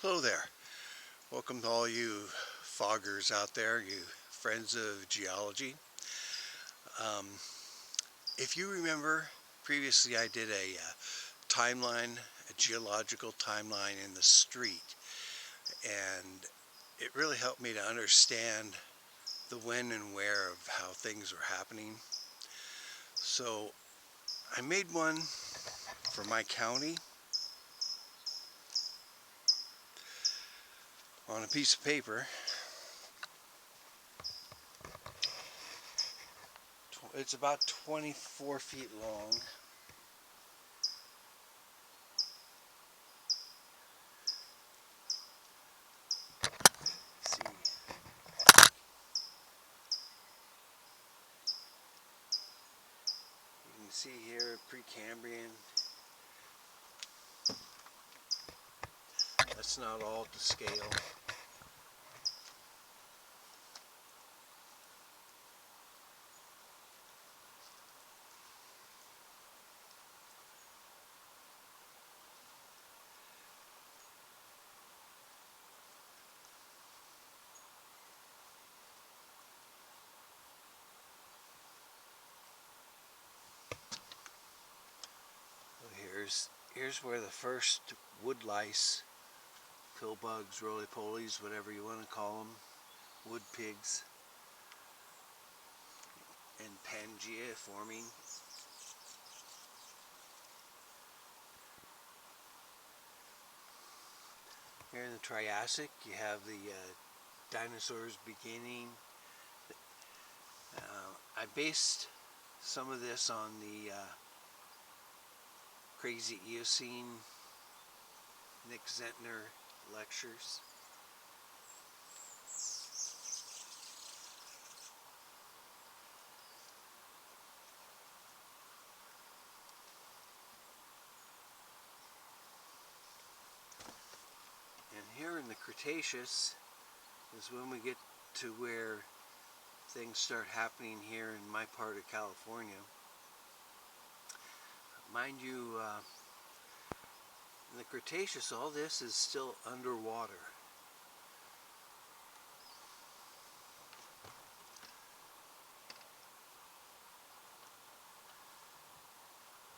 Hello there. Welcome to all you foggers out there, you friends of geology. Um, if you remember, previously I did timeline, a geological timeline in the street, and it really helped me to understand the when and where of how things were happening. So I made one for my county on a piece of paper. It's about 24 feet long. Let's see. You can see here Precambrian. That's not all to scale. Here's where the first wood lice, pill bugs, roly-polies, whatever you want to call them, wood pigs, and Pangea forming. Here in the Triassic, you have the dinosaurs beginning. I based some of this on the Crazy Eocene Nick Zentner lectures. And here in the Cretaceous is when we get to where things start happening here in my part of California. Mind you, in the Cretaceous, all this is still underwater.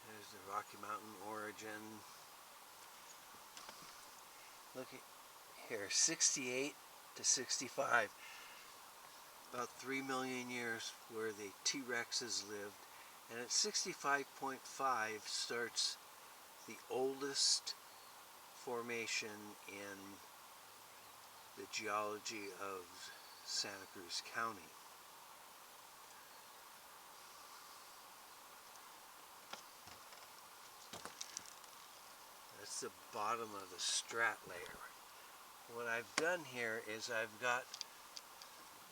There's the Rocky Mountain origin. Look at here, 68 to 65. About 3 million years where the T-Rexes lived. And at 65.5 starts the oldest formation in the geology of Santa Cruz County. That's the bottom of the strat layer. What I've done here is I've got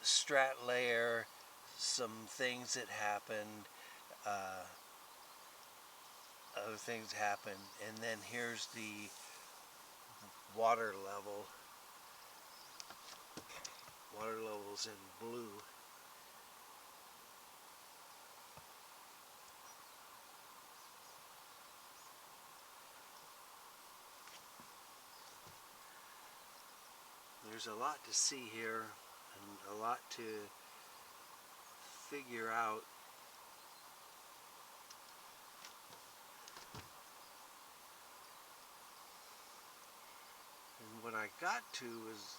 strat layer, some things that happened, other things happened, and then here's the water level. Water level's in blue. There's a lot to see here and a lot to figure out. And what I got to was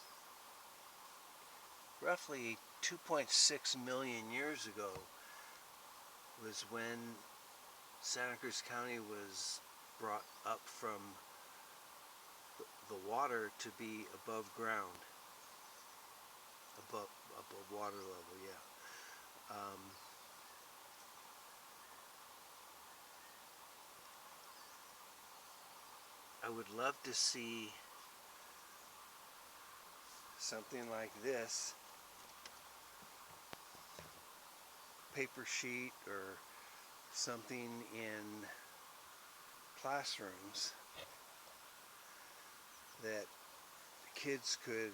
roughly 2.6 million years ago was when Santa Cruz County was brought up from the water to be above ground, above water level, yeah. I would love to see something like this, paper sheet or something in classrooms that kids could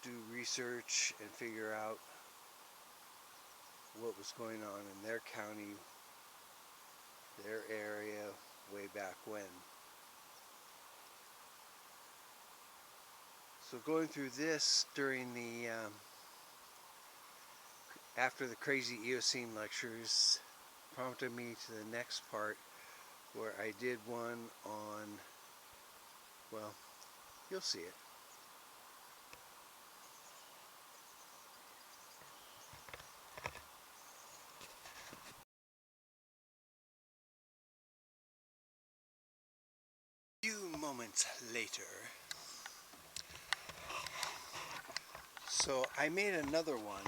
do research and figure out what was going on in their county, their area, way back when. So going through this during the after the crazy Eocene lectures prompted me to the next part, where I did one on, well, you'll see it. A few moments later, so I made another one,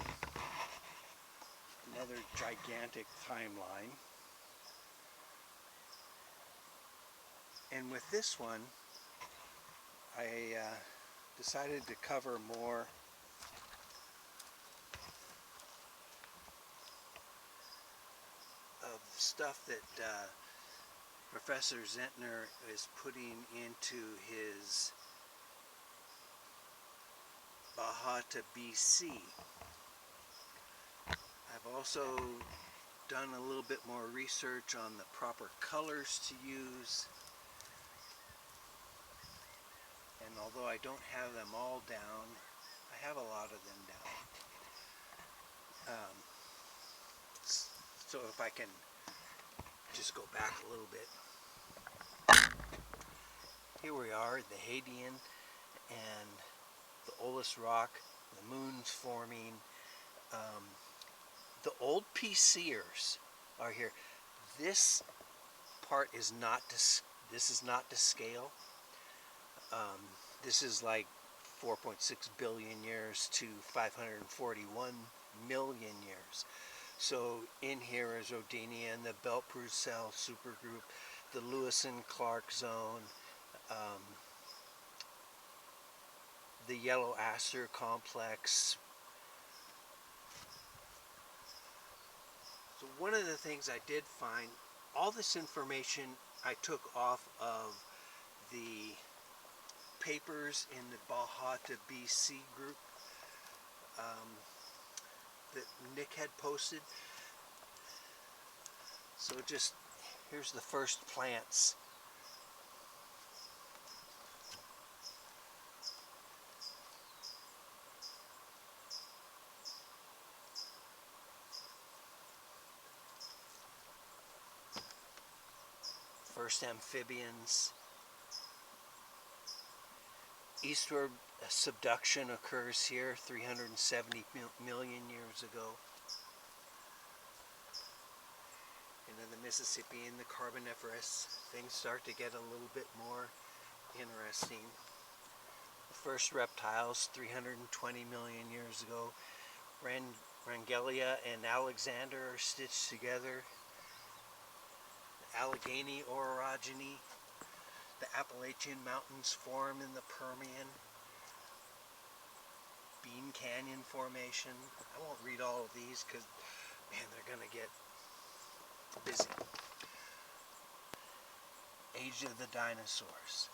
another gigantic timeline, and with this one I decided to cover more of stuff that Professor Zentner is putting into his Baja to BC. I've also done a little bit more research on the proper colors to use, and although I don't have them all down, I have a lot of them down. So if I can just go back a little bit. Here we are, the Hadean and the Olis Rock, the moon's forming. The old PCers are here. This part is not to scale. This is like 4.6 billion years to 541 million years. So in here is Rodinia and the Belt-Bruxelles supergroup, the Lewis and Clark zone, the Yellow Aster complex. So one of the things I did find, all this information I took off of the papers in the Baja to BC group that Nick had posted. So just, here's the first plants. First amphibians. Eastward subduction occurs here 370 million years ago. Into the Mississippi and the Carboniferous, things start to get a little bit more interesting. The first reptiles 320 million years ago. Rangelia and Alexander are stitched together. The Allegheny orogeny. The Appalachian Mountains form in the Permian. Bean Canyon Formation. I won't read all of these because, man, they're going to get busy. Age of the dinosaurs.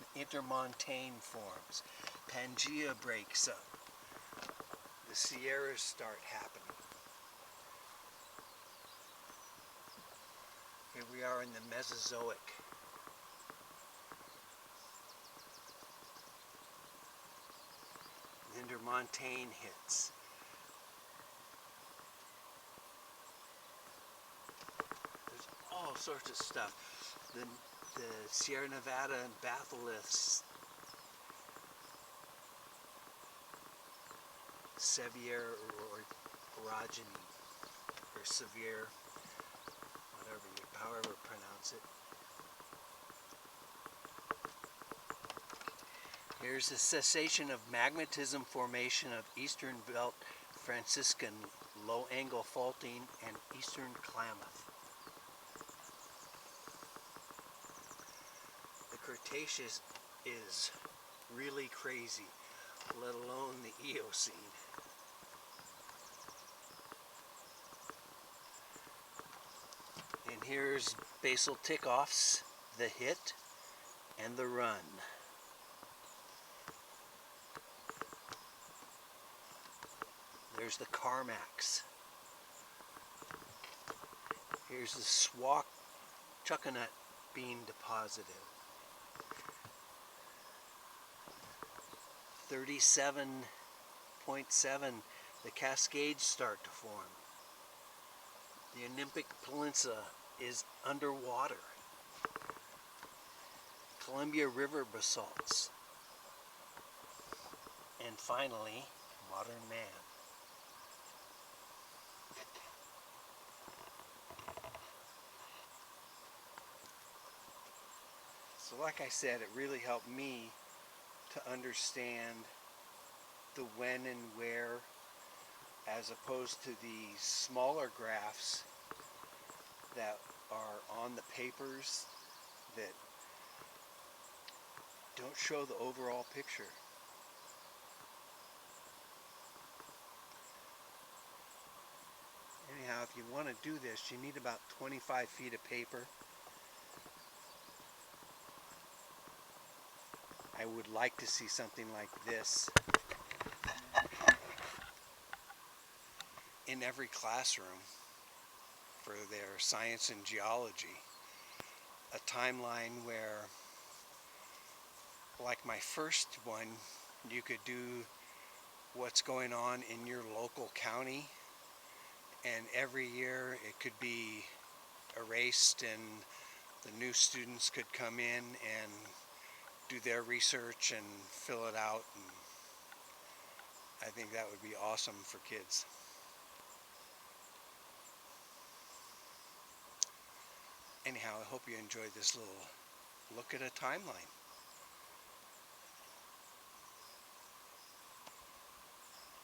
The Intermontane forms. Pangea breaks up. The Sierras start happening. Here we are in the Mesozoic. The Intermontane hits. There's all sorts of stuff. The Sierra Nevada and batholiths. Sevier orogeny, or Sevier, however pronounce it. Here's the cessation of magmatism formation of Eastern Belt Franciscan, low angle faulting, and Eastern Klamath. The Cretaceous is really crazy, let alone the Eocene. And here's basal tick-offs, the hit and the run. There's the Carmax. Here's the Swak Chuckanut being deposited. 37.7, the Cascades start to form. The Olympic Peninsula is underwater. Columbia River basalts. And finally, modern man. So like I said, it really helped me to understand the when and where, as opposed to the smaller graphs that are on the papers that don't show the overall picture. Anyhow, if you want to do this, you need about 25 feet of paper. I would like to see something like this in every classroom for their science and geology. A timeline where, like my first one, you could do what's going on in your local county, and every year it could be erased and the new students could come in and do their research and fill it out, and I think that would be awesome for kids. Anyhow, I hope you enjoyed this little look at a timeline.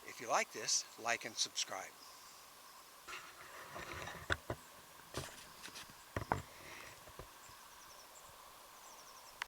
If you like this, like and subscribe.